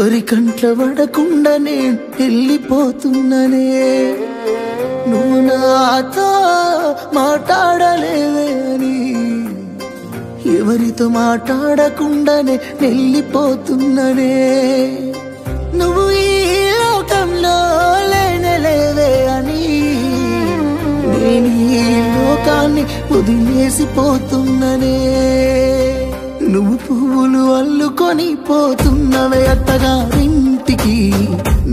ఎవరి కంట్ల పడకుండా నేను వెళ్ళిపోతున్ననే నువ్వు నాతో మాట్లాడలేవే అని ఎవరితో మాట్లాడకుండానే వెళ్ళిపోతున్ననే నువ్వు ఈ లోకంలో లేనలేవే అని నేను ఈ లోకాన్ని వదిలేసిపోతున్ననే నువ్వు పువ్వులు అల్లుకొని పోతున్నవే అత్తగారింటికి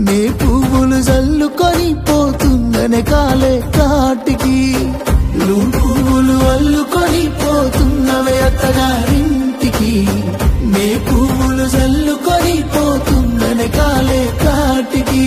నే పువ్వులు జల్లుకొని పోతున్ననే కాలే కాటికి నువ్వు పువ్వులు అల్లుకొని పోతున్నవే అత్తగారింటికి నే పువ్వులు జల్లుకొని పోతున్ననే కాలే కాటికి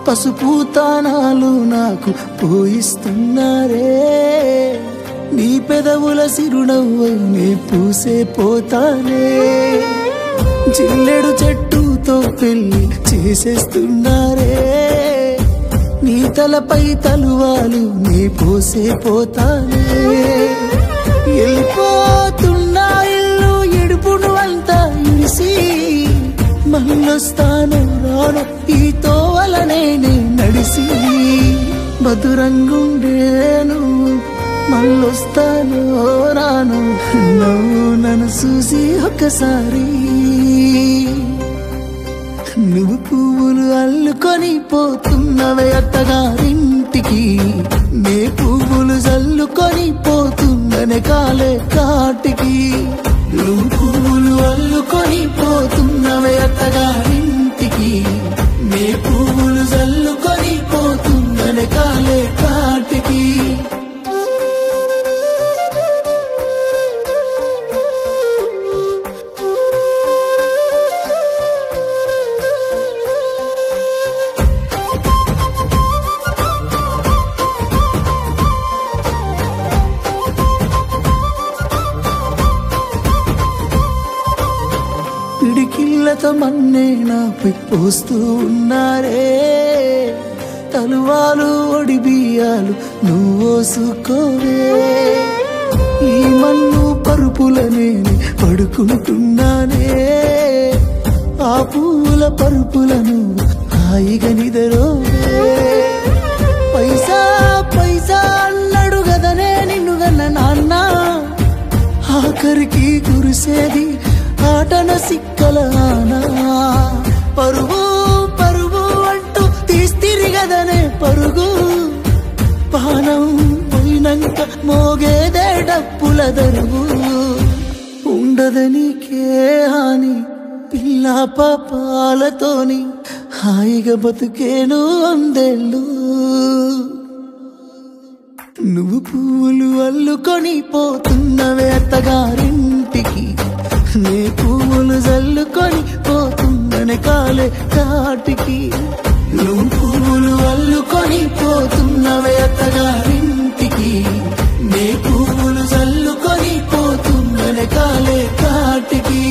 పసుపు తానాలు నాకు పోయిస్తున్నారే నీ పెదవుల సిరునవ్వై నీ పూసే పోతానే జిల్లెడు చెట్టుతో పెళ్లి చేసేస్తున్నారే నీ తలపై తలువాలు నీ పోసే పోతానే వెళ్ళిపోతున్నా ఇల్లు ఎడుపును అంతా ఇడిసి మళ్ళొస్తాను రాను ఈ తోవలనే నడిసి మధురంగుండేను మళ్ళొస్తాను రాను నువ్వు నన్ను చూసి ఒక్కసారి నువ్వు పువ్వులు అల్లుకొని పోతున్నవే అత్తగారింటికి నే పువ్వులు జల్లుకొని పోతున్ననే కాలే కాటికి నువ్వు పువ్వులు అల్లుకొని పోతున్నవే అత్తగారింటికి నే పువ్వులు జల్లుకొని పోతున్ననే కాలే కాటికి పిడికిళ్ళతో మన్నే నాపై పోస్తూ ఉన్నారే తలువాలు ఒడి బియ్యాలు నువ్వోసుకోవే ఈ మన్ను పరుపులనే పడుకుంటున్నానే ఆ పూల పరుపులను హాయిగా నిదరోవే పైసా పైసా అన్నాడు గదనే నిన్ను గన్న నాన్న ఆఖరికి కురిసేది ఆటన సిక్కలానా పరుగు పరుగు అంటూ తీస్తిరిగదనే పరుగు పానం పోయినంక మోగేదే డప్పుల దరువు ఉండదనికే హాని పిల్ల పాపాలతోని హాయిగా బతుకేను వందేళ్ళు నువ్వు పువ్వులు అల్లుకొని పోతున్నవే అత్తగారింటికి నే పువ్వులు జల్లుకొని పోతున్ననే కాలే కాటికి నువ్వు పువ్వులు అల్లుకొని పోతున్నవే అత్తగారింటికి నే పువ్వులు జల్లుకొని పోతున్ననే కాలే కాటికి